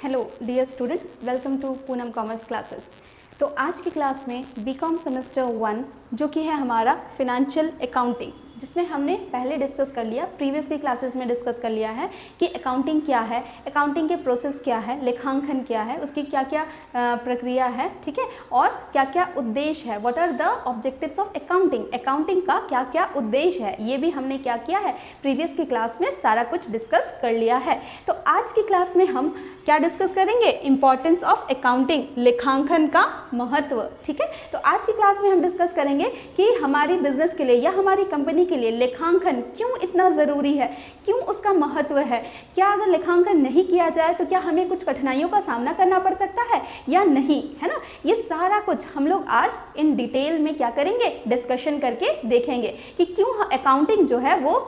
Hello dear student, welcome to Poonam commerce classes. तो आज की क्लास में बीकॉम सेमेस्टर 1 जो कि है हमारा फिनेंशियल अकाउंटिंग, जिसमें हमने पहले डिस्कस कर लिया, प्रीवियस की क्लासेस में डिस्कस कर लिया है कि अकाउंटिंग क्या है, अकाउंटिंग के प्रोसेस क्या है, लेखांकन क्या है, उसकी क्या क्या प्रक्रिया है, ठीक है, और क्या क्या उद्देश्य है, what are the objectives of accounting, accounting का क्या क्या उद्देश्य है, ये भी हमने क्या किया है प्रीवियस की क्लास में सारा कुछ डिस्कस कर लिया है। तो आज की क्लास में हम क्या डिस्कस करेंगे, इंपॉर्टेंस ऑफ अकाउंटिंग, लेखांकन का महत्व, ठीक है। तो आज की क्लास में हम डिस्कस करेंगे कि हमारी बिजनेस के लिए या हमारी कंपनी के लिए लेखांकन क्यों इतना ज़रूरी है, क्यों उसका महत्व है, क्या अगर लेखांकन नहीं किया जाए तो क्या हमें कुछ कठिनाइयों का सामना करना पड़ सकता है या नहीं, है ना। ये सारा कुछ हम लोग आज इन डिटेल में क्या करेंगे, डिस्कशन करके देखेंगे कि क्यों अकाउंटिंग जो है वो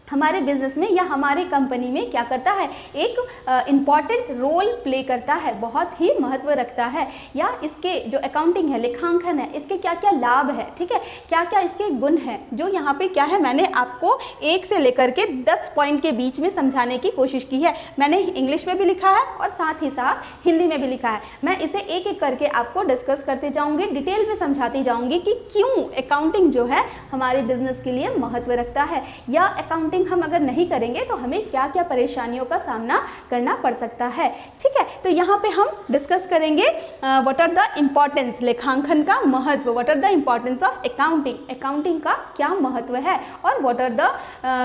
हमारे बिजनेस में या हमारे कंपनी में क्या करता है, एक इम्पॉर्टेंट रोल प्ले करता है, बहुत ही महत्व रखता है, या इसके जो अकाउंटिंग है, लेखांकन है, इसके क्या क्या लाभ है, ठीक है, क्या क्या इसके गुण हैं, जो यहाँ पे क्या है मैंने आपको 1 से लेकर के 10 पॉइंट के बीच में समझाने की कोशिश की है। मैंने इंग्लिश में भी लिखा है और साथ ही साथ हिंदी में भी लिखा है। मैं इसे एक एक करके आपको डिस्कस करते जाऊँगी, डिटेल में समझाती जाऊँगी कि क्यों अकाउंटिंग जो है हमारे बिजनेस के लिए महत्व रखता है, या अकाउंटिंग हम अगर नहीं करेंगे तो हमें क्या क्या परेशानियों का सामना करना पड़ सकता है, ठीक है। तो यहाँ पे हम डिस्कस करेंगे व्हाट आर द इम्पॉर्टेंस, लेखांकन का महत्व, what are the importance of accounting, accounting का क्या महत्व है, और व्हाट आर द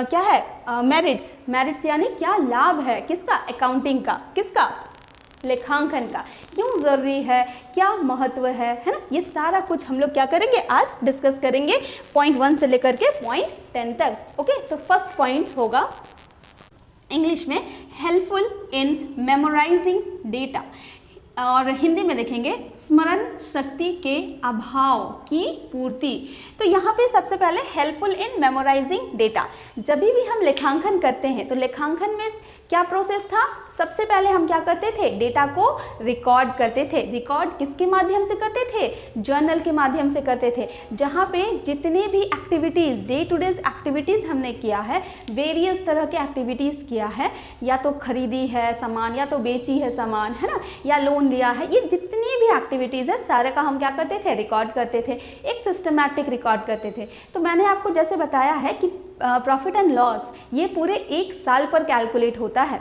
क्या है मेरिट्स, मेरिट्स यानी क्या लाभ है, किसका, अकाउंटिंग का, किसका, लेखांकन का, क्यों ज़रूरी है, क्या महत्व है ना। ये सारा कुछ हम लोग क्या करेंगे आज डिस्कस करेंगे, पॉइंट 1 से लेकर के पॉइंट 10 तक। ओके, तो फर्स्ट पॉइंट होगा इंग्लिश में हेल्पफुल इन मेमोराइजिंग डेटा, और हिंदी में देखेंगे स्मरण शक्ति के अभाव की पूर्ति। तो यहाँ पे सबसे पहले हेल्पफुल इन मेमोराइजिंग डेटा, जब भी हम लेखांकन करते हैं तो लेखांकन में क्या प्रोसेस था, सबसे पहले हम क्या करते थे, डेटा को रिकॉर्ड करते थे। रिकॉर्ड किसके माध्यम से करते थे, जर्नल के माध्यम से करते थे, जहाँ पे जितने भी activities, day to day activities हमने किया है, वेरियस तरह के एक्टिविटीज़ किया है, या तो खरीदी है सामान, या तो बेची है सामान, है ना, या लोन लिया है, ये जितनी भी एक्टिविटीज़ है सारे का हम क्या करते थे, रिकॉर्ड करते थे, एक सिस्टमैटिक रिकॉर्ड करते थे। तो मैंने आपको जैसे बताया है कि प्रॉफिट एंड लॉस ये पूरे 1 साल पर कैलकुलेट होता है।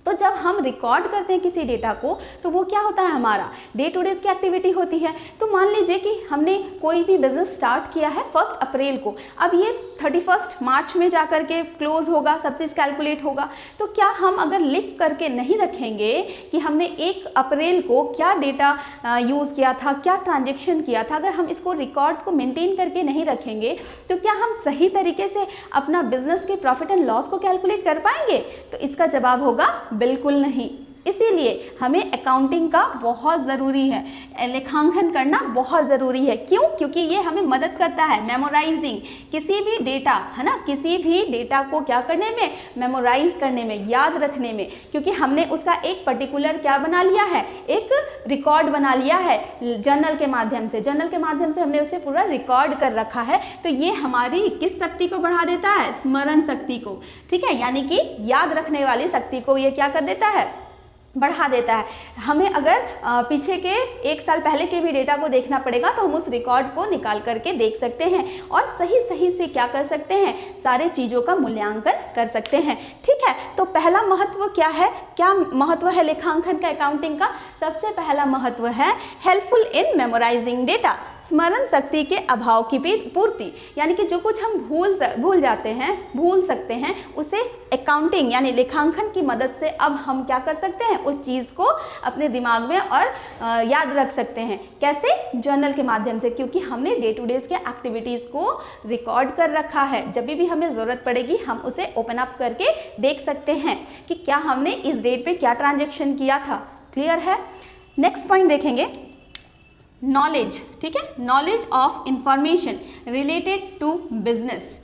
तो जब हम रिकॉर्ड करते हैं किसी डेटा को तो वो क्या होता है, हमारा डे टू डे की एक्टिविटी होती है। तो मान लीजिए कि हमने कोई भी बिजनेस स्टार्ट किया है 1 अप्रैल को, अब ये 31 मार्च में जा कर के क्लोज होगा, सब चीज़ कैलकुलेट होगा। तो क्या हम अगर लिख करके नहीं रखेंगे कि हमने 1 अप्रैल को क्या डेटा यूज़ किया था, क्या ट्रांजेक्शन किया था, अगर हम इसको रिकॉर्ड को मेंटेन करके नहीं रखेंगे तो क्या हम सही तरीके से अपना बिजनेस के प्रॉफिट एंड लॉस को कैलकुलेट कर पाएंगे? तो इसका जवाब होगा बिल्कुल नहीं। इसीलिए हमें अकाउंटिंग का बहुत ज़रूरी है, लेखांकन करना बहुत ज़रूरी है। क्यों? क्योंकि ये हमें मदद करता है मेमोराइजिंग, किसी भी डेटा, है ना, किसी भी डेटा को क्या करने में, मेमोराइज करने में, याद रखने में, क्योंकि हमने उसका एक पर्टिकुलर क्या बना लिया है, एक रिकॉर्ड बना लिया है जर्नल के माध्यम से, जर्नल के माध्यम से हमने उसे पूरा रिकॉर्ड कर रखा है। तो ये हमारी किस शक्ति को बढ़ा देता है, स्मरण शक्ति को, ठीक है, यानी कि याद रखने वाली शक्ति को ये क्या कर देता है, बढ़ा देता है। हमें अगर पीछे के 1 साल पहले के भी डेटा को देखना पड़ेगा तो हम उस रिकॉर्ड को निकाल करके देख सकते हैं और सही सही से क्या कर सकते हैं, सारे चीज़ों का मूल्यांकन कर सकते हैं, ठीक है। तो पहला महत्व क्या है, क्या महत्व है लेखांकन का, अकाउंटिंग का? सबसे पहला महत्व है हेल्पफुल इन मेमोराइजिंग डेटा, स्मरण शक्ति के अभाव की पूर्ति, यानी कि जो कुछ हम भूल जाते हैं, भूल सकते हैं, उसे अकाउंटिंग यानी लेखांकन की मदद से अब हम क्या कर सकते हैं, उस चीज़ को अपने दिमाग में और याद रख सकते हैं। कैसे? जर्नल के माध्यम से, क्योंकि हमने डे टू डे के एक्टिविटीज़ को रिकॉर्ड कर रखा है। जब भी हमें ज़रूरत पड़ेगी हम उसे ओपन अप करके देख सकते हैं कि क्या हमने इस डेट पे क्या ट्रांजेक्शन किया था। क्लियर है? नेक्स्ट पॉइंट देखेंगे, नॉलेज, ठीक है, knowledge of information related to business,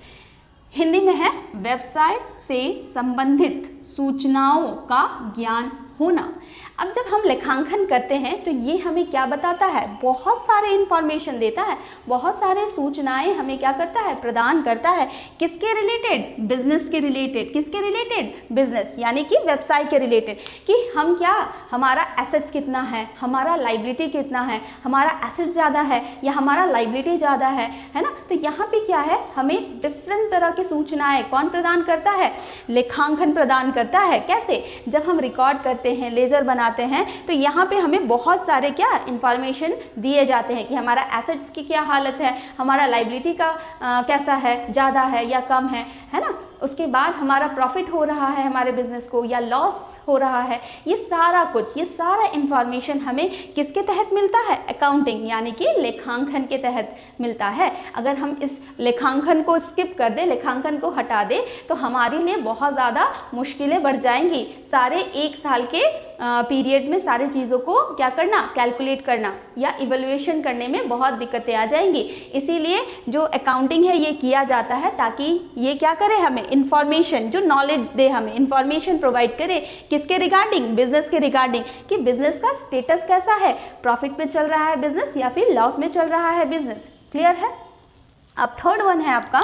Hindi में है व्यवसाय से संबंधित सूचनाओं का ज्ञान होना। अब जब हम लेखांकन करते हैं तो ये हमें क्या बताता है, बहुत सारे इंफॉर्मेशन देता है, बहुत सारे सूचनाएं हमें क्या करता है, प्रदान करता है। किसके रिलेटेड, बिजनेस के रिलेटेड। किसके रिलेटेड, बिजनेस यानी कि व्यवसाय के रिलेटेड, कि हम क्या, हमारा एसेट्स कितना है, हमारा लाइबिलिटी कितना है, हमारा एसेट ज़्यादा है या हमारा लाइबिलिटी ज़्यादा है ना। तो यहाँ पे क्या है, हमें डिफरेंट तरह की सूचनाएं कौन प्रदान करता है, लेखांकन प्रदान करता है। कैसे, जब हम रिकॉर्ड करते हैं, लेजर बनाते हैं, तो यहाँ पे हमें बहुत सारे क्या इंफॉर्मेशन दिए जाते हैं कि हमारा एसेट्स की क्या हालत है, हमारा लाइबिलिटी का कैसा है, ज़्यादा है या कम है ना। उसके बाद हमारा प्रॉफिट हो रहा है हमारे बिजनेस को या लॉस हो रहा है। ये सारा कुछ, ये सारा इंफॉर्मेशन हमें किसके तहत मिलता है, अकाउंटिंग यानी कि लेखांकन के तहत मिलता है। अगर हम इस लेखांकन को स्किप कर दें, लेखांकन को हटा दें, तो हमारे लिए बहुत ज़्यादा मुश्किलें बढ़ जाएंगी। सारे एक साल के पीरियड में सारी चीज़ों को क्या करना, कैलकुलेट करना या इवैल्यूएशन करने में बहुत दिक्कतें आ जाएंगी। इसीलिए जो अकाउंटिंग है ये किया जाता है ताकि ये क्या करे, हमें इंफॉर्मेशन, जो नॉलेज दे, हमें इंफॉर्मेशन प्रोवाइड करे। किसके रिगार्डिंग, बिजनेस के रिगार्डिंग, कि बिजनेस का स्टेटस कैसा है, प्रॉफिट में चल रहा है बिजनेस या फिर लॉस में चल रहा है बिजनेस। क्लियर है। अब थर्ड वन है आपका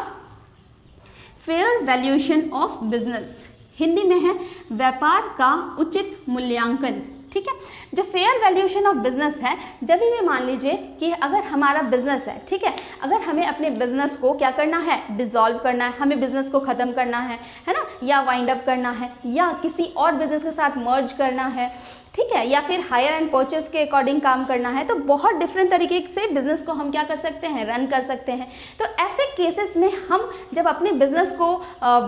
fair valuation of business, Hindi में है व्यापार का उचित मूल्यांकन। ठीक है, जो फेयर वैल्यूएशन ऑफ बिजनेस है, जब भी मान लीजिए कि अगर हमारा बिजनेस है, ठीक है, अगर हमें अपने बिजनेस को क्या करना है, डिसॉल्व करना है, हमें बिजनेस को ख़त्म करना है ना, या वाइंड अप करना है, या किसी और बिजनेस के साथ मर्ज करना है, ठीक है, या फिर हायर एंड परचेज के अकॉर्डिंग काम करना है, तो बहुत डिफरेंट तरीके से बिजनेस को हम क्या कर सकते हैं, रन कर सकते हैं। तो ऐसे केसेस में हम जब अपने बिजनेस को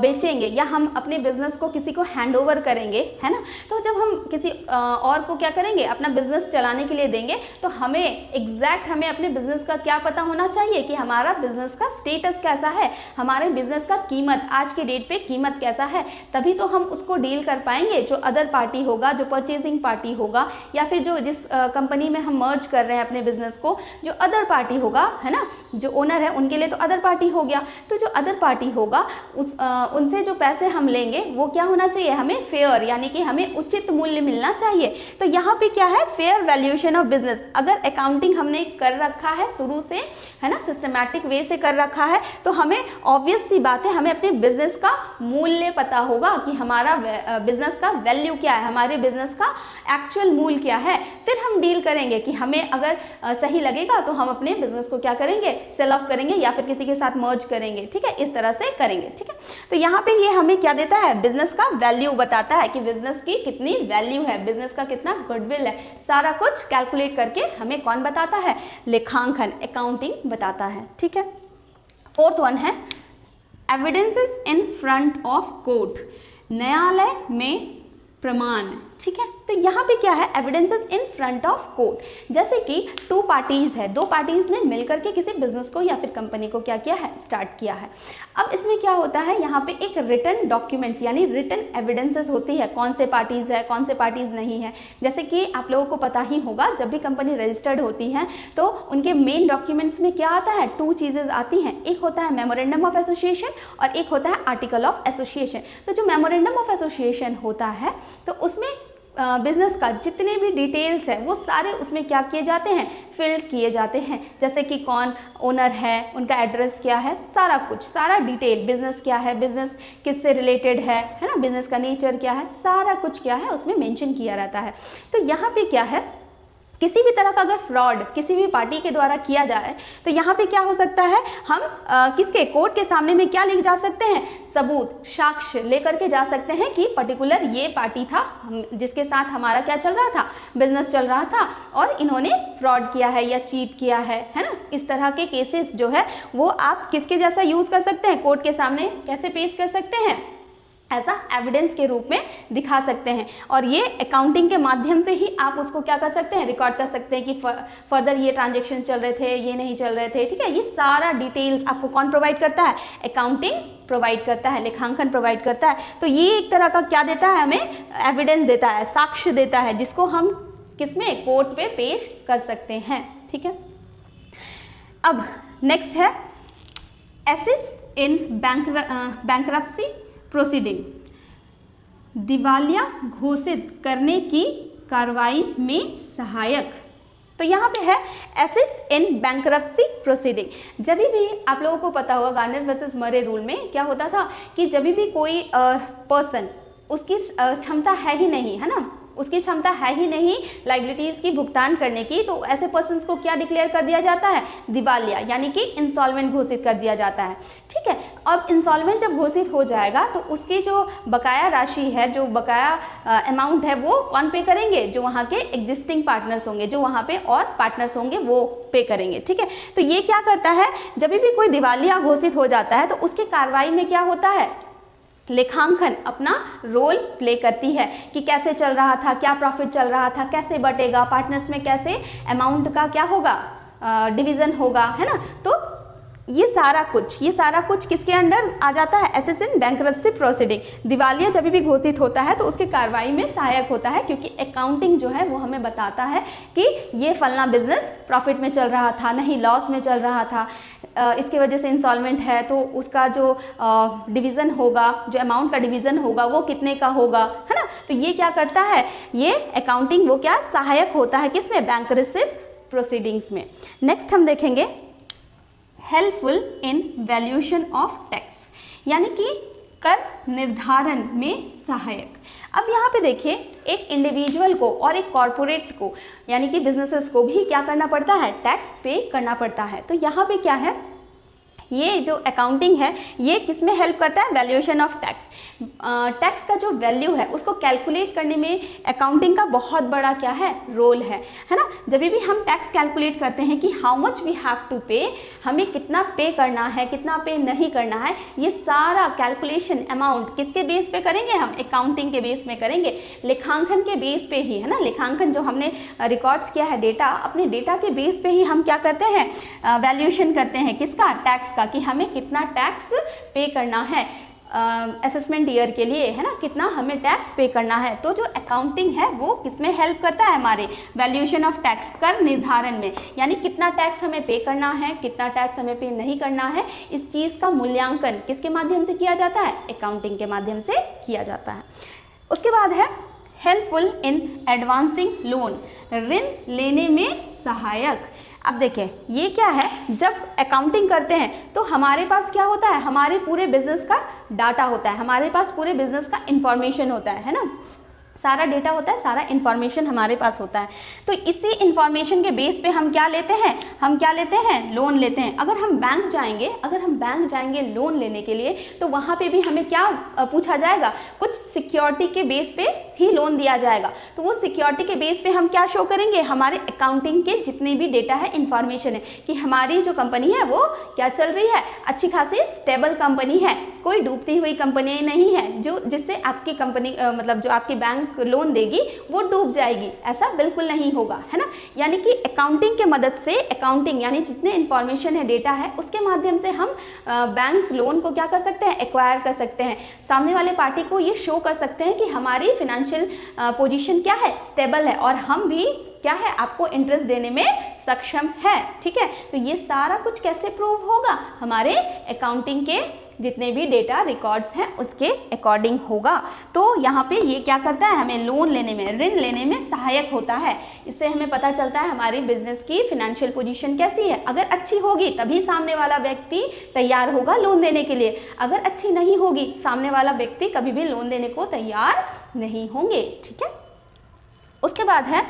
बेचेंगे या हम अपने बिजनेस को किसी को हैंड ओवर करेंगे, है ना, तो जब हम किसी और को क्या करेंगे, अपना बिजनेस चलाने के लिए देंगे, तो हमें एग्जैक्ट हमें अपने बिजनेस का क्या पता होना चाहिए कि हमारा बिजनेस का स्टेटस कैसा है, हमारे बिजनेस का कीमत, आज के डेट पे कीमत कैसा है, तभी तो हम उसको डील कर पाएंगे। जो अदर पार्टी होगा, जो परचेजिंग पार्टी होगा, या फिर जो जिस कंपनी में हम मर्ज कर रहे हैं अपने बिजनेस को, जो अदर पार्टी होगा, है ना, जो ओनर है उनके लिए तो अदर पार्टी हो गया, तो जो अदर पार्टी होगा उनसे जो पैसे हम लेंगे वो क्या होना चाहिए, हमें फेयर यानी कि हमें उचित मूल्य मिलना चाहिए। तो यहाँ पे क्या है, फेयर वैल्यूएशन ऑफ बिजनेस। अगर अकाउंटिंग हमने कर रखा है शुरू से, है ना, सिस्टमैटिक वे से कर रखा है, तो हमें ऑब्वियस सी बात है, हमें अपने बिजनेस का मूल्य पता होगा कि हमारा बिजनेस का वैल्यू क्या है, हमारे बिजनेस का एक्चुअल मूल्य क्या है। फिर हम डील करेंगे कि हमें अगर सही लगेगा तो हम अपने बिजनेस को क्या करेंगे, सेल ऑफ करेंगे या फिर किसी के साथ मर्ज करेंगे। ठीक है, इस तरह से करेंगे। ठीक है, तो यहाँ पे ये हमें क्या देता है, बिजनेस का वैल्यू बताता है कि बिजनेस की कितनी वैल्यू है, बिजनेस का कितना गुडविल है, सारा कुछ कैलकुलेट करके हमें कौन बताता है, लेखांकन, अकाउंटिंग बताता है। ठीक है, फोर्थ वन है evidences in front of court, न्यायालय में प्रमाण। ठीक है, तो यहाँ पे क्या है, evidences in front of court, जैसे कि टू पार्टीज है, दो पार्टीज ने मिलकर के किसी बिजनेस को या फिर कंपनी को क्या किया है, स्टार्ट किया है। अब इसमें क्या होता है, यहाँ पे एक रिटन डॉक्यूमेंट्स यानी रिटन एविडेंसेस होती है, कौन से पार्टीज है, कौन से पार्टीज नहीं है। जैसे कि आप लोगों को पता ही होगा, जब भी कंपनी रजिस्टर्ड होती है तो उनके मेन डॉक्यूमेंट्स में क्या आता है, टू चीजेज आती हैं, एक होता है मेमोरेंडम ऑफ एसोसिएशन और एक होता है आर्टिकल ऑफ एसोसिएशन। तो जो मेमोरेंडम ऑफ एसोसिएशन होता है, तो उसमें बिजनेस का जितने भी डिटेल्स है वो सारे उसमें क्या किए जाते हैं, फिल किए जाते हैं। जैसे कि कौन ओनर है, उनका एड्रेस क्या है, सारा कुछ, सारा डिटेल, बिजनेस क्या है, बिजनेस किससे रिलेटेड है ना, बिजनेस का नेचर क्या है, सारा कुछ क्या है उसमें मेंशन किया रहता है। तो यहाँ पे क्या है, किसी भी तरह का अगर फ्रॉड किसी भी पार्टी के द्वारा किया जाए तो यहाँ पे क्या हो सकता है, हम किसके कोर्ट के सामने में क्या लेके जा सकते हैं, सबूत, साक्ष्य लेकर के जा सकते हैं कि पर्टिकुलर ये पार्टी था जिसके साथ हमारा क्या चल रहा था, बिजनेस चल रहा था, और इन्होंने फ्रॉड किया है या चीट किया है ना। इस तरह के केसेस जो है वो आप किसके जैसा यूज कर सकते हैं, कोर्ट के सामने कैसे पेश कर सकते हैं, ऐसा एविडेंस के रूप में दिखा सकते हैं। और ये अकाउंटिंग के माध्यम से ही आप उसको क्या कर सकते हैं, रिकॉर्ड कर सकते हैं कि फर्दर ये ट्रांजैक्शन चल रहे थे, ये नहीं चल रहे थे। ठीक है, ये सारा डिटेल्स आपको कौन प्रोवाइड करता है, अकाउंटिंग प्रोवाइड करता है, लेखांकन प्रोवाइड करता है। तो ये एक तरह का क्या देता है, हमें एविडेंस देता है, साक्ष्य देता है, जिसको हम किसमें, कोर्ट पे पेश कर सकते हैं। ठीक है, अब नेक्स्ट है एसिस्ट इन बैंक्रप्सी प्रोसीडिंग, दिवालिया घोषित करने की कार्रवाई में सहायक। तो यहाँ पे है एसेट्स इन बैंक्रप्सी प्रोसीडिंग। जब भी आप लोगों को पता होगा गार्नर वर्सेस मरे रूल में क्या होता था कि जब भी कोई पर्सन उसकी क्षमता है ही नहीं, है ना, उसकी क्षमता है ही नहीं लाइबिलिटीज़ की भुगतान करने की, तो ऐसे पर्सन्स को क्या डिक्लेयर कर दिया जाता है, दिवालिया, यानी कि इंसॉल्वेंट घोषित कर दिया जाता है। ठीक है, अब इंसॉल्वेंट जब घोषित हो जाएगा तो उसकी जो बकाया राशि है, जो बकाया अमाउंट है, वो कौन पे करेंगे, जो वहाँ के एग्जिस्टिंग पार्टनर्स होंगे, जो वहाँ पे और पार्टनर्स होंगे वो पे करेंगे। ठीक है, तो ये क्या करता है, जब भी कोई दिवालिया घोषित हो जाता है तो उसकी कार्रवाई में क्या होता है, लेखांकन अपना रोल प्ले करती है कि कैसे चल रहा था, क्या प्रॉफिट चल रहा था, कैसे बटेगा, पार्टनर्स में कैसे अमाउंट का क्या होगा, डिवीजन होगा, है ना। तो ये सारा कुछ किसके अंडर आ जाता है, एसेट्स इन बैंक्रप्सी प्रोसीडिंग। दिवालिया जब भी घोषित होता है तो उसके कार्रवाई में सहायक होता है, क्योंकि अकाउंटिंग जो है वो हमें बताता है कि ये फलना बिजनेस प्रॉफिट में चल रहा था, नहीं लॉस में चल रहा था, इसकी वजह से इंसॉल्वेंट है, तो उसका जो डिवीज़न होगा, जो अमाउंट का डिवीज़न होगा वो कितने का होगा, है ना। तो ये क्या करता है, ये अकाउंटिंग वो क्या सहायक होता है, किसमें, बैंक्रप्सी प्रोसीडिंग्स में। नेक्स्ट हम देखेंगे helpful in valuation of tax, यानी कि कर निर्धारण में सहायक। अब यहाँ पे देखिए, एक इंडिविजुअल को और एक कॉरपोरेट को, यानी कि बिजनेसेस को भी क्या करना पड़ता है, टैक्स पे करना पड़ता है। तो यहाँ पे क्या है, ये जो अकाउंटिंग है ये किस में हेल्प करता है, वैल्यूएशन ऑफ टैक्स। टैक्स का जो वैल्यू है उसको कैलकुलेट करने में अकाउंटिंग का बहुत बड़ा क्या है, रोल है ना। जब भी हम टैक्स कैलकुलेट करते हैं कि how much we have to pay, हमें कितना पे करना है, कितना पे नहीं करना है, ये सारा कैलकुलेशन अमाउंट किसके बेस पे करेंगे, हम अकाउंटिंग के बेस में करेंगे, लेखांकन के बेस पे ही, है ना। लेखांकन जो हमने रिकॉर्ड्स किया है डेटा, अपने डेटा के बेस पे ही हम क्या करते हैं, वैल्यूएशन करते हैं, किसका, टैक्स का, कि हमें कितना टैक्स पे करना है असेसमेंट ईयर के लिए, है ना, कितना हमें टैक्स पे करना है। तो जो अकाउंटिंग है वो किसमें हेल्प करता है, हमारे वैल्यूएशन ऑफ टैक्स, कर निर्धारण में, यानी कितना टैक्स हमें पे करना है, कितना टैक्स हमें पे नहीं करना है, इस चीज़ का मूल्यांकन किसके माध्यम से किया जाता है, अकाउंटिंग के माध्यम से किया जाता है। उसके बाद है हेल्पफुल इन एडवांसिंग लोन, ऋण लेने में सहायक। अब देखें ये क्या है, जब अकाउंटिंग करते हैं तो हमारे पास क्या होता है, हमारे पूरे बिजनेस का डाटा होता है, हमारे पास पूरे बिजनेस का इंफॉर्मेशन होता है ना, सारा डेटा होता है, सारा इन्फॉर्मेशन हमारे पास होता है। तो इसी इन्फॉर्मेशन के बेस पे हम क्या लेते हैं, लोन लेते हैं। अगर हम बैंक जाएंगे लोन लेने के लिए, तो वहाँ पे भी हमें क्या पूछा जाएगा, कुछ सिक्योरिटी के बेस पे ही लोन दिया जाएगा। तो वो सिक्योरिटी के बेस पे हम क्या शो करेंगे, हमारे अकाउंटिंग के जितने भी डेटा है, इन्फॉर्मेशन है, कि हमारी जो कंपनी है वो क्या चल रही है, अच्छी खासी स्टेबल कंपनी है, कोई डूबती हुई कंपनी नहीं है जो जिससे आपकी कंपनी मतलब जो आपकी बैंक लोन देगी वो डूब जाएगी, ऐसा बिल्कुल नहीं होगा, है ना। यानी कि अकाउंटिंग के मदद से, अकाउंटिंग यानी जितने इन्फॉर्मेशन है, डेटा है, उसके माध्यम से हम बैंक लोन को क्या कर सकते हैं, एक्वायर कर सकते हैं, सामने वाले पार्टी को ये शो कर सकते हैं कि हमारी फाइनेंशियल पोजीशन क्या है, स्टेबल है, और हम भी क्या है, आपको इंटरेस्ट देने में सक्षम है। ठीक है, तो ये सारा कुछ कैसे प्रूव होगा, हमारे अकाउंटिंग के जितने भी डेटा रिकॉर्ड्स हैं उसके अकॉर्डिंग होगा। तो यहाँ पे ये क्या करता है, हमें लोन लेने में, ऋण लेने में सहायक होता है। इससे हमें पता चलता है हमारी बिजनेस की फाइनेंशियल पोजीशन कैसी है। अगर अच्छी होगी तभी सामने वाला व्यक्ति तैयार होगा लोन देने के लिए, अगर अच्छी नहीं होगी सामने वाला व्यक्ति कभी भी लोन देने को तैयार नहीं होंगे। ठीक है, उसके बाद है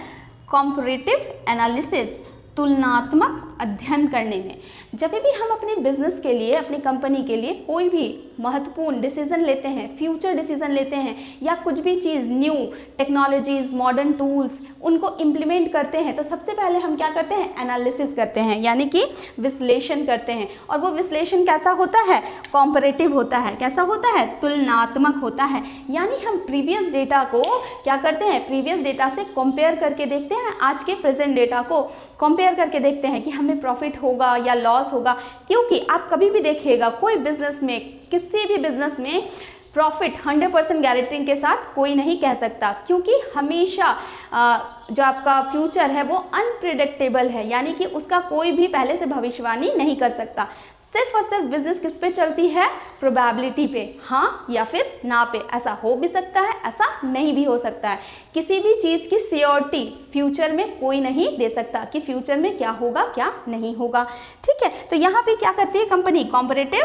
कॉम्परेटिव एनालिसिस, तुलनात्मक अध्ययन करने में। जब भी हम अपने बिजनेस के लिए, अपनी कंपनी के लिए कोई भी महत्वपूर्ण डिसीजन लेते हैं, फ्यूचर डिसीजन लेते हैं, या कुछ भी चीज़ न्यू टेक्नोलॉजीज, मॉडर्न टूल्स उनको इम्प्लीमेंट करते हैं, तो सबसे पहले हम क्या करते हैं, एनालिसिस करते हैं, यानी कि विश्लेषण करते हैं। और वो विश्लेषण कैसा होता है, कॉम्परेटिव होता है। कैसा होता है, तुलनात्मक होता है। यानी हम प्रीवियस डेटा को क्या करते हैं, प्रीवियस डेटा से कंपेयर करके देखते हैं, आज के प्रेजेंट डेटा को कंपेयर करके देखते हैं कि हमें प्रॉफिट होगा या लॉस होगा। क्योंकि आप कभी भी देखिएगा कोई बिजनेस में, किसी भी बिजनेस में प्रॉफिट 100% गारंटी के साथ कोई नहीं कह सकता, क्योंकि हमेशा जो आपका फ्यूचर है वो अनप्रिडिक्टेबल है, यानी कि उसका कोई भी पहले से भविष्यवाणी नहीं कर सकता। सिर्फ और सिर्फ बिजनेस किस पे चलती है? प्रोबेबिलिटी पे, हाँ या फिर ना पे। ऐसा हो भी सकता है, ऐसा नहीं भी हो सकता है। किसी भी चीज की सियोरिटी फ्यूचर में कोई नहीं दे सकता कि फ्यूचर में क्या होगा क्या नहीं होगा, ठीक है। तो यहाँ पे क्या करती है कंपनी? कॉम्परेटिव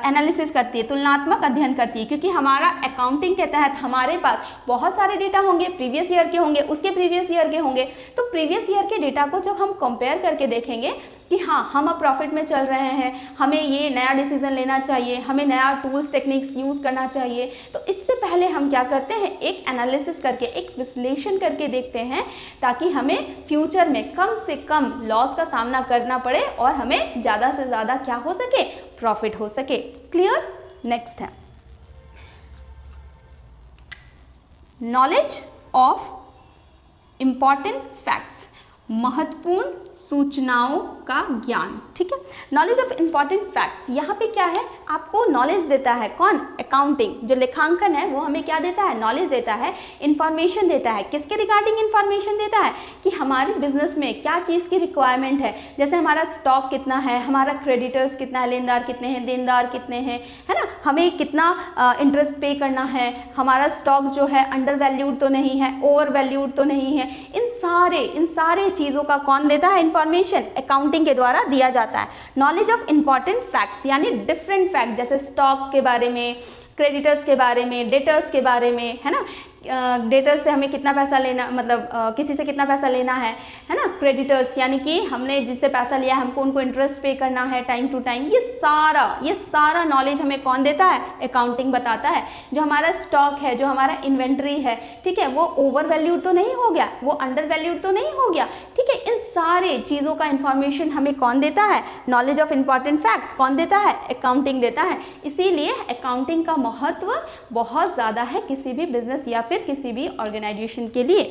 एनालिसिस करती है, तुलनात्मक अध्ययन करती है, क्योंकि हमारा अकाउंटिंग के तहत हमारे पास बहुत सारे डेटा होंगे, प्रीवियस ईयर के होंगे, उसके प्रीवियस ईयर के होंगे। तो प्रीवियस ईयर के डेटा को जब हम कंपेयर करके देखेंगे कि हाँ हम अब प्रॉफिट में चल रहे हैं, हमें ये नया डिसीजन लेना चाहिए, हमें नया टूल्स टेक्निक्स यूज करना चाहिए, तो इससे पहले हम क्या करते हैं? एक एनालिसिस करके, एक विश्लेषण करके देखते हैं, ताकि हमें फ्यूचर में कम से कम लॉस का सामना करना पड़े और हमें ज़्यादा से ज़्यादा क्या हो सके? प्रॉफिट हो सके। क्लियर? नेक्स्ट है नॉलेज ऑफ इंपॉर्टेंट फैक्ट्स, महत्वपूर्ण सूचनाओं का ज्ञान, ठीक है। नॉलेज ऑफ इंपॉर्टेंट फैक्ट्स, यहाँ पे क्या है? आपको नॉलेज देता है कौन? अकाउंटिंग। जो लेखांकन है वो हमें क्या देता है? नॉलेज देता है, इंफॉर्मेशन देता है। किसके रिगार्डिंग इंफॉर्मेशन देता है? कि हमारे बिजनेस में क्या चीज़ की रिक्वायरमेंट है। जैसे हमारा स्टॉक कितना है, हमारा क्रेडिटर्स कितना है, लेनदार कितने हैं, देनदार कितने हैं, है ना, हमें कितना इंटरेस्ट पे करना है, हमारा स्टॉक जो है अंडर वैल्यूड तो नहीं है, ओवर वैल्यूड तो नहीं है। इन सारे चीज़ों का कौन देता है? इंफॉर्मेशन अकाउंटिंग के द्वारा दिया जाता है। नॉलेज ऑफ इंपॉर्टेंट फैक्ट्स यानी डिफरेंट फैक्ट, जैसे स्टॉक के बारे में, क्रेडिटर्स के बारे में, डेटर्स के बारे में, है ना, डेटर्स से हमें कितना पैसा लेना, मतलब किसी से कितना पैसा लेना है ना। क्रेडिटर्स यानी कि हमने जिससे पैसा लिया है हमको उनको इंटरेस्ट पे करना है टाइम टू टाइम। ये सारा नॉलेज हमें कौन देता है? अकाउंटिंग बताता है। जो हमारा स्टॉक है, जो हमारा इन्वेंट्री है, ठीक है, वो ओवर वैल्यूड तो नहीं हो गया, वो अंडर वैल्यूड तो नहीं हो गया, ठीक है। इन सारे चीज़ों का इंफॉर्मेशन हमें कौन देता है? नॉलेज ऑफ इंपॉर्टेंट फैक्ट्स कौन देता है? अकाउंटिंग देता है। इसीलिए अकाउंटिंग का महत्व बहुत ज़्यादा है किसी भी बिजनेस या फिर किसी भी ऑर्गेनाइजेशन के लिए।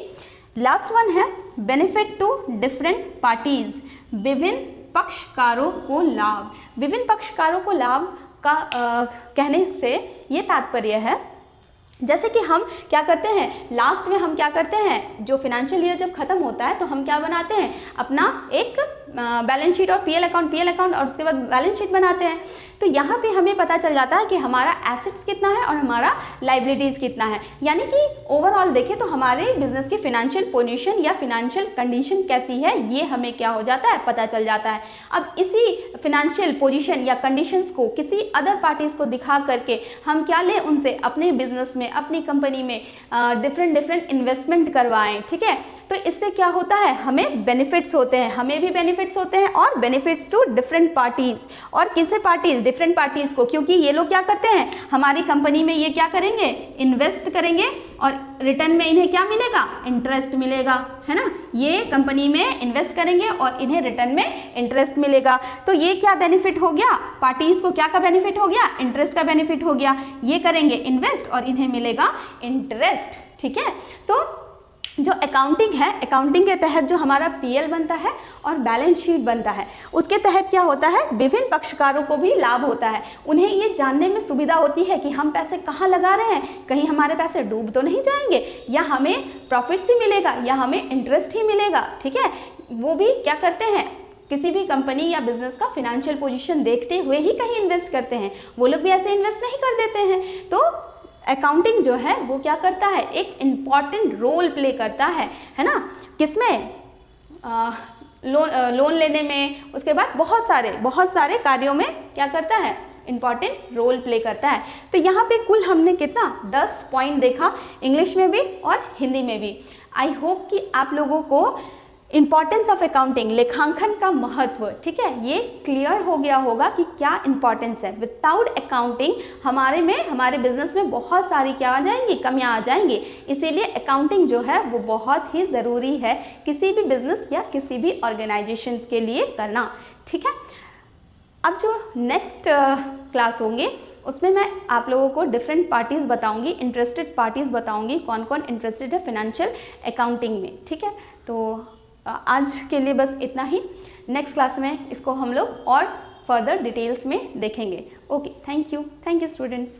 लास्ट वन है बेनिफिट टू डिफरेंट पार्टीज, विभिन्न पक्षकारों को लाभ। विभिन्न पक्षकारों को लाभ का कहने से ये तात्पर्य है, जैसे कि हम क्या करते हैं, लास्ट में हम क्या करते हैं, जो फाइनेंशियल ईयर जब खत्म होता है तो हम क्या बनाते हैं? अपना एक बैलेंस शीट और पीएल अकाउंट और उसके बाद बैलेंस शीट बनाते हैं। तो यहाँ पे हमें पता चल जाता है कि हमारा एसेट्स कितना है और हमारा लाइबिलिटीज कितना है। यानी कि ओवरऑल देखें तो हमारे बिजनेस की फाइनेंशियल पोजीशन या फाइनेंशियल कंडीशन कैसी है, ये हमें क्या हो जाता है? पता चल जाता है। अब इसी फाइनेंशियल पोजीशन या कंडीशंस को किसी अदर पार्टीज को दिखा करके हम क्या लें उनसे? अपने बिजनेस में, अपनी कंपनी में डिफरेंट इन्वेस्टमेंट करवाएं, ठीक है। तो इससे क्या होता है? हमें बेनिफिट्स होते हैं, हमें भी बेनिफिट्स होते हैं और बेनिफिट्स टू डिफरेंट पार्टीज। और किसे पार्टीज? डिफरेंट पार्टीज को, क्योंकि ये लोग क्या करते हैं? हमारी कंपनी में ये क्या करेंगे? इन्वेस्ट करेंगे और रिटर्न में इन्हें क्या मिलेगा? इंटरेस्ट मिलेगा, है ना। ये कंपनी में इन्वेस्ट करेंगे और इन्हें रिटर्न में इंटरेस्ट मिलेगा। तो ये क्या बेनिफिट हो गया? पार्टीज को क्या का बेनिफिट हो गया? इंटरेस्ट का बेनिफिट हो गया। ये करेंगे इन्वेस्ट और इन्हें मिलेगा इंटरेस्ट, ठीक है। तो जो अकाउंटिंग है, अकाउंटिंग के तहत जो हमारा पीएल बनता है और बैलेंस शीट बनता है, उसके तहत क्या होता है? विभिन्न पक्षकारों को भी लाभ होता है। उन्हें ये जानने में सुविधा होती है कि हम पैसे कहाँ लगा रहे हैं, कहीं हमारे पैसे डूब तो नहीं जाएंगे, या हमें प्रॉफिट्स ही मिलेगा या हमें इंटरेस्ट ही मिलेगा, ठीक है। वो भी क्या करते हैं? किसी भी कंपनी या बिजनेस का फाइनेंशियल पोजीशन देखते हुए ही कहीं इन्वेस्ट करते हैं। वो लोग भी ऐसे इन्वेस्ट नहीं कर देते हैं। तो अकाउंटिंग जो है वो क्या करता है? एक इम्पॉर्टेंट रोल प्ले करता है ना। किसमें? लोन लेने में, उसके बाद बहुत सारे कार्यों में क्या करता है? इंपॉर्टेंट रोल प्ले करता है। तो यहाँ पे कुल हमने कितना 10 पॉइंट देखा, इंग्लिश में भी और हिंदी में भी। आई होप कि आप लोगों को इंपॉर्टेंस ऑफ अकाउंटिंग, लेखांकन का महत्व, ठीक है, ये क्लियर हो गया होगा कि क्या इंपॉर्टेंस है। विदाउट अकाउंटिंग हमारे बिजनेस में बहुत सारी क्या आ जाएंगी? कमियां आ जाएंगी। इसीलिए अकाउंटिंग जो है वो बहुत ही ज़रूरी है किसी भी बिजनेस या किसी भी ऑर्गेनाइजेशन के लिए करना, ठीक है। अब जो नेक्स्ट क्लास होंगे उसमें मैं आप लोगों को डिफरेंट पार्टीज बताऊंगी, इंटरेस्टेड पार्टीज बताऊंगी, कौन कौन इंटरेस्टेड है फाइनेंशियल अकाउंटिंग में, ठीक है। तो आज के लिए बस इतना ही। नेक्स्ट क्लास में इसको हम लोग और फर्दर डिटेल्स में देखेंगे। Okay, thank you students.